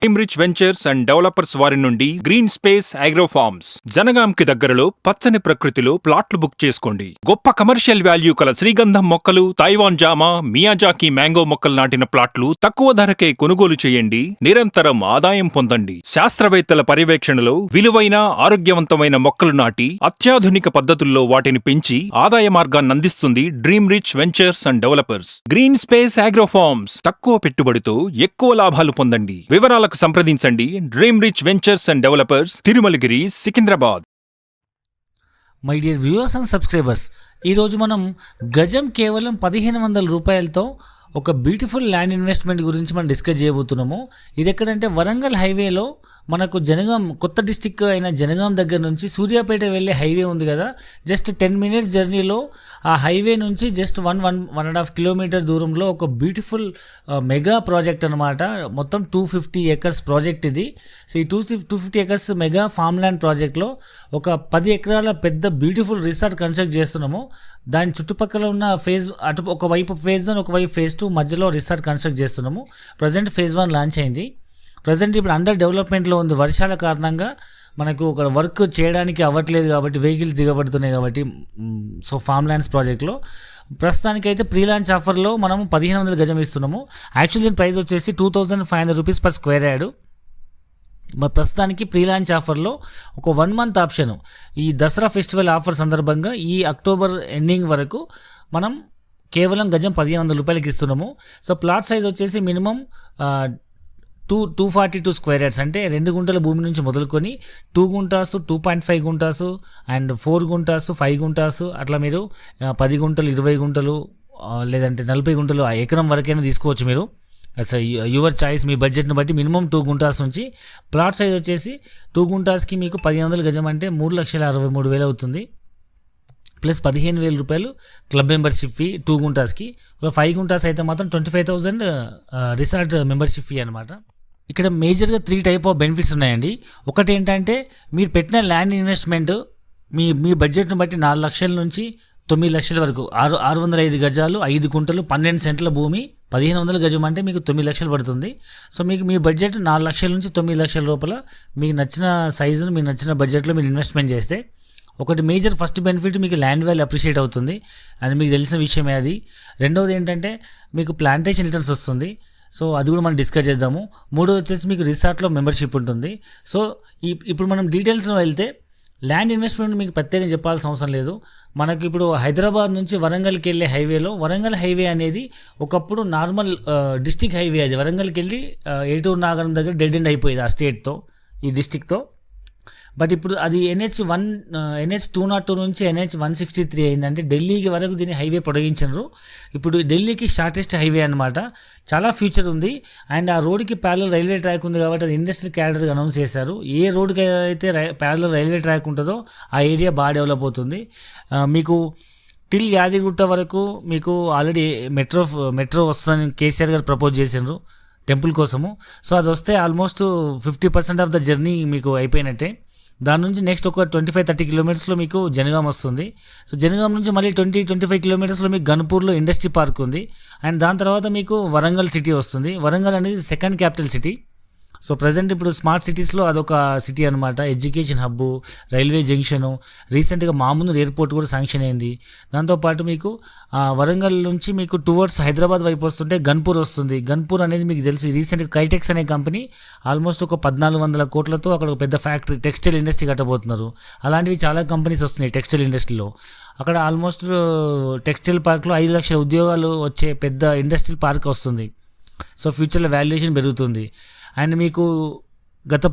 Rich ventures and developers వారి నుండి green space agro forms జనగాంకి దగ్గరలో పచ్చని ప్రకృతిలో ప్లాట్లు బుక్ చేసుకోండి. గొప్ప కమర్షియల్ వాల్యూ కల శ్రీగంధం మొక్కలు, తైవాన్ జామా, మియాజాకి మ్యాంగో మొక్కలు నాటిన ప్లాట్లు తక్కువ ధరకే కొనుగోలు చేయండి. నిరంతరం ఆదాయం పొందండి. శాస్త్రవేత్తల పర్యవేక్షణలో విలువైన ఆరోగ్యవంతమైన మొక్కలు నాటి అత్యాధునిక పద్ధతుల్లో వాటిని పెంచి ఆదాయ మార్గాన్ని అందిస్తుంది dream rich ventures and developers. Green space agro farms తక్కువ పెట్టుబడితో ఎక్కువ లాభాలు పొందండి. వివరాలకు సంప్రదించండి. Dream rich ventures and developers, Tirumalagiri, Secunderabad. My dear viewers and subscribers, ఈరోజు మనం గజం కేవలం 1500 రూపాయలతో ఒక బ్యూటిఫుల్ ల్యాండ్ ఇన్వెస్ట్మెంట్ గురించి మనం డిస్కస్ చేయబోతున్నాము. ఇది ఎక్కడంటే వరంగల్ హైవేలో మనకు జనగాం, కొత్త డిస్టిక్ అయిన జనగాం దగ్గర నుంచి సూర్యాపేట వెళ్ళే హైవే ఉంది కదా, జస్ట్ 10 మినిట్స్ జర్నీలో ఆ హైవే నుంచి జస్ట్ 1.5 కిలోమీటర్ దూరంలో ఒక బ్యూటిఫుల్ మెగా ప్రాజెక్ట్ అనమాట. మొత్తం 250 ఎకర్స్ ప్రాజెక్ట్ ఇది. సో ఈ 250 ఎకర్స్ మెగా ఫామ్ ల్యాండ్ ప్రాజెక్ట్లో ఒక 10 ఎకరాల పెద్ద బ్యూటిఫుల్ రిసార్ట్ కన్స్ట్రక్ట్ చేస్తున్నాము. దాని చుట్టుపక్కల ఉన్న అటు ఒకవైపు ఫేజ్ 1, ఒకవైపు ఫేజ్ 2 మధ్యలో రిసార్ట్ కన్స్ట్రక్ట్ చేస్తున్నాము. ప్రజెంట్ ఫేజ్ 1 లాంచ్ అయింది. ప్రజెంట్ ఇప్పుడు అండర్ డెవలప్మెంట్లో ఉంది. వర్షాల కారణంగా మనకు ఒక వర్క్ చేయడానికి అవ్వట్లేదు కాబట్టి, వెహికల్స్ దిగబడుతున్నాయి కాబట్టి, సో ఫామ్ ల్యాండ్స్ ప్రాజెక్ట్లో ప్రస్తుతానికైతే ప్రీ లాంచ్ ఆఫర్లో మనం 1500 గజం ఇస్తున్నాము. యాక్చువల్లీ దీని ప్రైస్ వచ్చేసి 2500 రూపీస్ పర్ స్క్వేర్ యార్డ్. మరి ప్రస్తుతానికి ప్రీ లాంచ్ ఆఫర్లో ఒక 1 మంత్ ఆప్షన్, ఈ దసరా ఫెస్టివల్ ఆఫర్ సందర్భంగా ఈ అక్టోబర్ ఎండింగ్ వరకు మనం కేవలం గజం 1500 రూపాయలకి ఇస్తున్నాము. సో ప్లాట్ సైజ్ వచ్చేసి మినిమం 242 స్క్వేర్ యార్డ్స్, అంటే 2 గుంటల భూమి నుంచి మొదలుకొని 2 గుంటాసు, 2.5 గుంటాసు అండ్ 4 గుంటాసు, 5 గుంటాసు, అట్లా మీరు 10 గుంటలు, 20 గుంటలు లేదంటే 40 గుంటలు ఆ ఎకరం వరకైనా తీసుకోవచ్చు మీరు. అసలు యువర్ చాయిస్, మీ బడ్జెట్ని బట్టి. మినిమం 2 గుంటాస్ నుంచి ప్లాట్ సైజ్ వచ్చేసి 2 గుంటాస్కి మీకు 1500 గజం అంటే 3,63,000 అవుతుంది. ప్లస్ 15,000 రూపాయలు క్లబ్ మెంబర్షిప్ ఫీ 2 గుంటాస్కి. 5 గుంటాస్ అయితే మాత్రం 25,000 రిసార్ట్ మెంబర్షిప్ ఫీ అనమాట. ఇక్కడ మేజర్గా 3 టైప్ ఆఫ్ బెనిఫిట్స్ ఉన్నాయండి. ఒకటి ఏంటంటే మీరు పెట్టిన ల్యాండ్ ఇన్వెస్ట్మెంట్ మీ బడ్జెట్ను బట్టి 4 లక్షల నుంచి 9 లక్షల వరకు, 605 గజాలు, 5 గుంటలు, 12 సెంట్ల భూమి, 1500 గజం అంటే మీకు 9 లక్షలు పడుతుంది. సో మీకు మీ బడ్జెట్ 4 లక్షల నుంచి 9 లక్షల లోపల మీకు నచ్చిన సైజును, మీకు నచ్చిన బడ్జెట్లో మీరు ఇన్వెస్ట్మెంట్ చేస్తే ఒకటి మేజర్ ఫస్ట్ బెనిఫిట్, మీకు ల్యాండ్ వాల్యూ అప్రిషియేట్ అవుతుంది. అది మీకు తెలిసిన విషయమే అది. రెండవది ఏంటంటే మీకు ప్లాంటేషన్ రిటర్న్స్ వస్తుంది. సో అది కూడా మనం డిస్కస్ చేద్దాము. మూడోది వచ్చేసి మీకు రిసార్ట్లో మెంబర్షిప్ ఉంటుంది. సో ఇప్పుడు మనం డీటెయిల్స్లో వెళ్తే ల్యాండ్ ఇన్వెస్ట్మెంట్ మీకు ప్రత్యేకంగా చెప్పాల్సిన అవసరం లేదు. మనకి ఇప్పుడు హైదరాబాద్ నుంచి వరంగల్కి వెళ్ళే హైవేలో, వరంగల్ హైవే అనేది ఒకప్పుడు నార్మల్ డిస్టిక్ హైవే. అది వరంగల్కి వెళ్ళి ఏటూరు నాగరం దగ్గర డెడ్ ఎండ్ అయిపోయేది ఆ స్టేట్తో, ఈ డిస్టిక్తో. బట్ ఇప్పుడు అది NH 202 నుంచి NH 163 అయిందంటే ఢిల్లీకి వరకు దీన్ని హైవే పొడిగించారు. ఇప్పుడు ఢిల్లీకి షార్టెస్ట్ హైవే అనమాట. చాలా ఫ్యూచర్ ఉంది. అండ్ ఆ రోడ్కి ప్యారలల్ రైల్వే ట్రాక్ ఉంది కాబట్టి అది ఇండస్ట్రియల్ క్యాడర్గా అనౌన్స్ చేశారు. ఏ రోడ్కి అయితే ప్యారలల్ రైల్వే ట్రాక్ ఉంటుందో ఆ ఏరియా బాగా డెవలప్ అవుతుంది. మీకు టిల్ యాదగిరిగుట్ట వరకు మీకు ఆల్రెడీ మెట్రో వస్తుందని కేసీఆర్ గారు ప్రపోజ్ చేశారు టెంపుల్ కోసము. సో అది వస్తే ఆల్మోస్ట్ 50% ఆఫ్ ద జర్నీ మీకు అయిపోయినట్టే. దాని నుంచి నెక్స్ట్ ఒక 25-30 కిలోమీటర్స్లో మీకు జనగాం వస్తుంది. సో జనగాం నుంచి మళ్ళీ 20-25 కిలోమీటర్స్లో మీకు గన్పూర్లో ఇండస్ట్రీ పార్క్ ఉంది. అండ్ దాని తర్వాత మీకు వరంగల్ సిటీ వస్తుంది. వరంగల్ అనేది second capital city. So present ఇప్పుడు స్మార్ట్ సిటీస్లో అదొక సిటీ అనమాట. ఎడ్యుకేషన్ హబ్బు, రైల్వే జంక్షను, రీసెంట్గా మామూలు ఎయిర్పోర్ట్ కూడా శాంక్షన్ అయింది. దాంతోపాటు మీకు వరంగల్ నుంచి మీకు టువర్డ్స్ హైదరాబాద్ వైపు వస్తుంటే గన్పూర్ వస్తుంది. గన్పూర్ అనేది మీకు తెలిసి రీసెంట్గా కైటెక్స్ అనే కంపెనీ ఆల్మోస్ట్ ఒక 1400 కోట్లతో అక్కడ ఒక పెద్ద ఫ్యాక్టరీ, టెక్స్టైల్ ఇండస్ట్రీ కట్టబోతున్నారు. అలాంటివి చాలా కంపెనీస్ వస్తున్నాయి టెక్స్టైల్ ఇండస్ట్రీలో. అక్కడ ఆల్మోస్ట్ టెక్స్టైల్ పార్క్లో 5 లక్షల ఉద్యోగాలు వచ్చే పెద్ద ఇండస్ట్రియల్ పార్క్ వస్తుంది. సో ఫ్యూచర్లో వాల్యుయేషన్ పెరుగుతుంది. అండ్ మీకు గత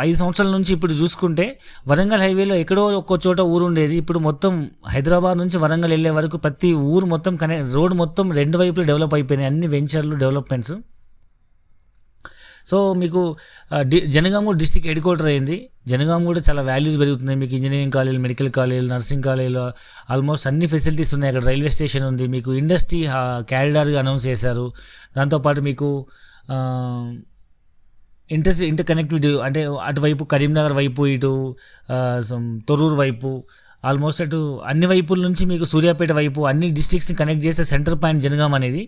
5 సంవత్సరాల నుంచి ఇప్పుడు చూసుకుంటే వరంగల్ హైవేలో ఎక్కడో ఒక్కో చోట ఊరు ఉండేది. ఇప్పుడు మొత్తం హైదరాబాద్ నుంచి వరంగల్ వెళ్ళే వరకు ప్రతి ఊరు మొత్తం రోడ్ మొత్తం 2 వైపులు డెవలప్ అయిపోయినాయి, అన్ని వెంచర్లు, డెవలప్మెంట్స్. సో మీకు జనగాం కూడా డిస్ట్రిక్ట్ హెడ్ క్వార్టర్ అయింది. జనగాం కూడా చాలా వాల్యూస్ పెరుగుతున్నాయి. మీకు ఇంజనీరింగ్ కాలేజీలు, మెడికల్ కాలేజీలు, నర్సింగ్ కాలేజీలు, ఆల్మోస్ట్ అన్ని ఫెసిలిటీస్ ఉన్నాయి. అక్కడ రైల్వే స్టేషన్ ఉంది. మీకు ఇండస్ట్రీ క్యారిడార్గా అనౌన్స్ చేశారు. దాంతోపాటు మీకు ఇంటర్ కనెక్టివిటీ, అంటే అటువైపు కరీంనగర్ వైపు, ఇటు తొర్రూరు వైపు, ఆల్మోస్ట్ అటు అన్ని వైపుల నుంచి మీకు సూర్యాపేట వైపు అన్ని డిస్ట్రిక్ట్స్ని కనెక్ట్ చేసే సెంటర్ పాయింట్ జనగాం అనేది.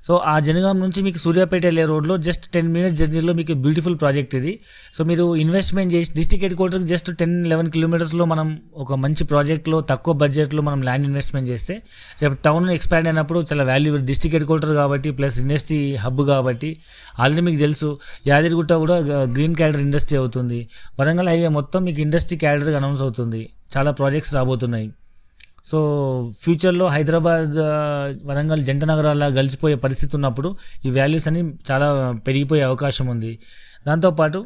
సో ఆ జనగాం నుంచి మీకు సూర్యాపేట వెళ్ళే రోడ్లో జస్ట్ 10 మినిట్స్ జర్నీలో మీకు బ్యూటిఫుల్ ప్రాజెక్ట్ ఇది. సో మీరు ఇన్వెస్ట్మెంట్ చేసి డిస్ట్రిక్ట్ హెడ్ క్వార్టర్కి జస్ట్ 10-11 కిలోమీటర్స్లో మనం ఒక మంచి ప్రాజెక్ట్లో తక్కువ బడ్జెట్లో మనం ల్యాండ్ ఇన్వెస్ట్మెంట్ చేస్తే రేపు టౌన్ ఎక్స్పాండ్ అయినప్పుడు చాలా వాల్యూ. డిస్ట్రిక్ట్ హెడ్ క్వార్టర్ కాబట్టి ప్లస్ ఇండస్ట్రీ హబ్ కాబట్టి ఆల్రెడీ మీకు తెలుసు యాదగిరిగుట్ట కూడా గ్రీన్ క్యాడర్ ఇండస్ట్రీ అవుతుంది. వరంగల్ హైవే మొత్తం మీకు ఇండస్ట్రీ క్యాడర్గా అనౌన్స్ అవుతుంది. చాలా ప్రాజెక్ట్స్ రాబోతున్నాయి. సో ఫ్యూచర్లో హైదరాబాద్ వరంగల్ జంట నగరాల కలిసిపోయే పరిస్థితి ఉన్నప్పుడు ఈ వాల్యూస్ అన్ని చాలా పెరిగిపోయే అవకాశం ఉంది. దాంతోపాటు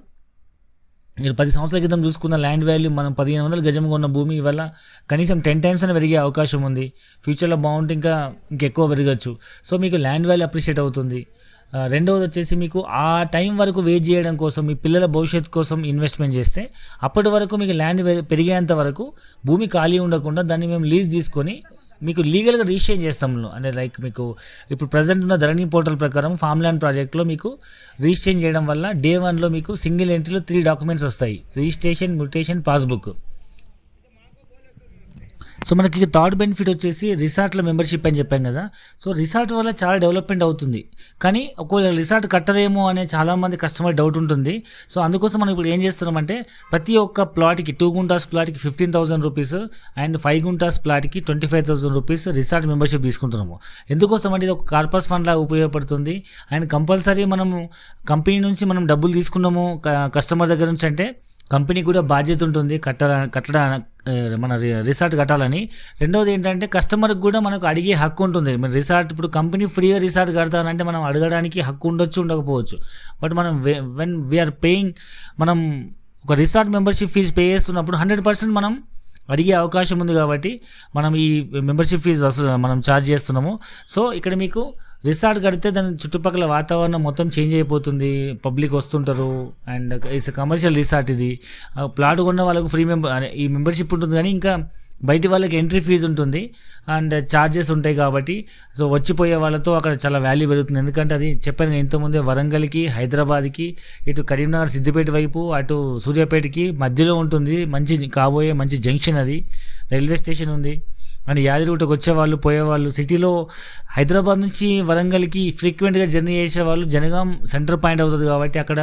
మీరు 10 సంవత్సరాల క్రితం చూసుకున్న ల్యాండ్ వాల్యూ మనం 1500 గజం కొన్న భూమి ఇవాళ కనీసం 10 టైమ్స్ అని పెరిగే అవకాశం ఉంది. ఫ్యూచర్లో బాగుంటే ఇంకెక్కువ పెరగచ్చు. సో మీకు ల్యాండ్ వాల్యూ అప్రిషియేట్ అవుతుంది. రెండవది వచ్చేసి మీకు ఆ టైం వరకు వెయిట్ చేయడం కోసం మీ పిల్లల భవిష్యత్తు కోసం ఇన్వెస్ట్మెంట్ చేస్తే అప్పటి వరకు మీకు ల్యాండ్ పెరిగేంత వరకు భూమి ఖాళీ ఉండకుండా దాన్ని మేము లీజ్ తీసుకొని మీకు లీగల్గా రిజిస్ట్రేషన్ చేస్తాం. అంటే లైక్ మీకు ఇప్పుడు ప్రజెంట్ ఉన్న ధరణి పోర్టల్ ప్రకారం ఫామ్ ల్యాండ్ ప్రాజెక్ట్లో మీకు రిజిస్ట్రేషన్ చేయడం వల్ల డే 1లో మీకు సింగిల్ ఎంట్రీలో 3 డాక్యుమెంట్స్ వస్తాయి: రిజిస్ట్రేషన్, మ్యూటేషన్, పాస్బుక్. సో మనకి థర్డ్ బెనిఫిట్ వచ్చేసి రిసార్ట్ల మెంబర్షిప్ అని చెప్పాం కదా. సో రిసార్ట్ వల్ల చాలా డెవలప్మెంట్ అవుతుంది. కానీ ఒకవేళ రిసార్ట్ కట్టరేమో అనే చాలామంది కస్టమర్ డౌట్ ఉంటుంది. సో అందుకోసం మనం ఇప్పుడు ఏం చేస్తున్నామంటే ప్రతి ఒక్క ప్లాట్కి 2 గుంటాస్ ప్లాట్కి 15,000 రూపీస్ అండ్ 5 గుంటాస్ ప్లాట్కి 25,000 రూపీస్ రిసార్ట్ మెంబర్షిప్ తీసుకుంటున్నాము. ఎందుకోసం అంటే ఇది ఒక కార్పస్ ఫండ్ లాగా ఉపయోగపడుతుంది. అండ్ కంపల్సరీ మనము కంపెనీ నుంచి మనం డబ్బులు తీసుకున్నాము కస్టమర్ దగ్గర నుంచి అంటే కంపెనీకి కూడా బాధ్యత ఉంటుంది మన రిసార్ట్ కట్టాలని. రెండవది ఏంటంటే కస్టమర్కి కూడా మనకు అడిగే హక్కు ఉంటుంది. మన రిసార్ట్ ఇప్పుడు కంపెనీ ఫ్రీగా రిసార్ట్ కడతానంటే మనం అడగడానికి హక్కు ఉండొచ్చు, ఉండకపోవచ్చు. బట్ మనం వెన్ వీఆర్ పేయింగ్, మనం ఒక రిసార్ట్ మెంబర్షిప్ ఫీజు పే చేస్తున్నప్పుడు 100% మనం అడిగే అవకాశం ఉంది కాబట్టి మనం ఈ మెంబర్షిప్ ఫీజు మనం ఛార్జ్ చేస్తున్నాము. సో ఇక్కడ మీకు రిసార్ట్ కడితే దాని చుట్టుపక్కల వాతావరణం మొత్తం చేంజ్ అయిపోతుంది. పబ్లిక్ వస్తుంటారు అండ్ ఇట్స్ కమర్షియల్ రిసార్ట్. ఇది ప్లాట్ కొన్న వాళ్ళకు ఫ్రీ ఈ మెంబర్షిప్ ఉంటుంది, కానీ ఇంకా బయటి వాళ్ళకి ఎంట్రీ ఫీజు ఉంటుంది అండ్ ఛార్జెస్ ఉంటాయి కాబట్టి సో వచ్చిపోయే వాళ్ళతో అక్కడ చాలా వాల్యూ పెరుగుతుంది. ఎందుకంటే అది చెప్పాను ఇంతకుముందే వరంగల్కి, హైదరాబాద్కి, ఇటు కరీంనగర్, సిద్దిపేట వైపు, అటు సూర్యాపేటకి మధ్యలో ఉంటుంది. కాబోయే మంచి జంక్షన్ అది. రైల్వే స్టేషన్ ఉంది. అండ్ యాదగిరిగుట్టకు వచ్చేవాళ్ళు, పోయేవాళ్ళు, సిటీలో హైదరాబాద్ నుంచి వరంగల్కి ఫ్రీక్వెంట్గా జర్నీ చేసేవాళ్ళు జనగాం సెంటర్ పాయింట్ అవుతుంది కాబట్టి అక్కడ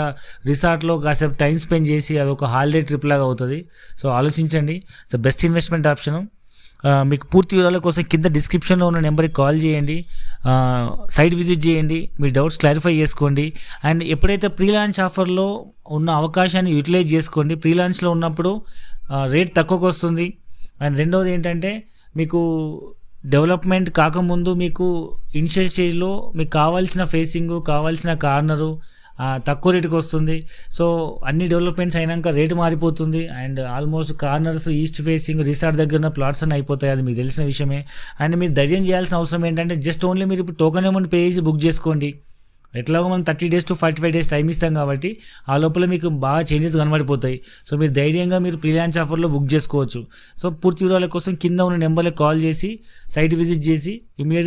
రిసార్ట్లో కాసేపు టైం స్పెండ్ చేసి అదొక హాలిడే ట్రిప్ లాగా అవుతుంది. సో ఆలోచించండి. So best investment option. మీకు పూర్తి వివరాల కోసం కింద డిస్క్రిప్షన్లో ఉన్న నెంబర్కి కాల్ చేయండి, సైట్ విజిట్ చేయండి, మీ డౌట్స్ క్లారిఫై చేసుకోండి. అండ్ ఎప్పుడైతే ప్రీ లాంచ్ ఆఫర్లో ఉన్న అవకాశాన్ని యూటిలైజ్ చేసుకోండి. ప్రీ లాంచ్లో ఉన్నప్పుడు రేట్ తక్కువకు వస్తుంది. అండ్ రెండవది ఏంటంటే మీకు డెవలప్మెంట్ కాకముందు మీకు ఇనిషియల్ స్టేజ్లో మీకు కావాల్సిన ఫేసింగ్, కావాల్సిన కార్నరు తక్కువ రేటుకి వస్తుంది. సో అన్ని డెవలప్మెంట్స్ అయినాక రేటు మారిపోతుంది. And almost corners, east facing, resort దగ్గర ఉన్న ప్లాట్స్ అన్నీ అయిపోతాయి. అది మీకు తెలిసిన విషయమే. అండ్ మీరు ధైర్యం చేయాల్సిన అవసరం ఏంటంటే జస్ట్ ఓన్లీ మీరు ఇప్పుడు టోకెన్ అమౌంట్ పే చేసి బుక్ చేసుకోండి. ఎట్లాగో మనం 30 days to 45 days టైం ఇస్తాం కాబట్టి ఆ లోపల మీకు బాగా చేంజెస్ కనబడిపోతాయి. సో మీరు ధైర్యంగా మీరు ప్రీ లాంచ్ ఆఫర్లో బుక్ చేసుకోవచ్చు. సో పూర్తి వివరాల కోసం కింద ఉన్న నెంబర్లకు కాల్ చేసి సైట్ విజిట్ చేసి ఇమీడియట్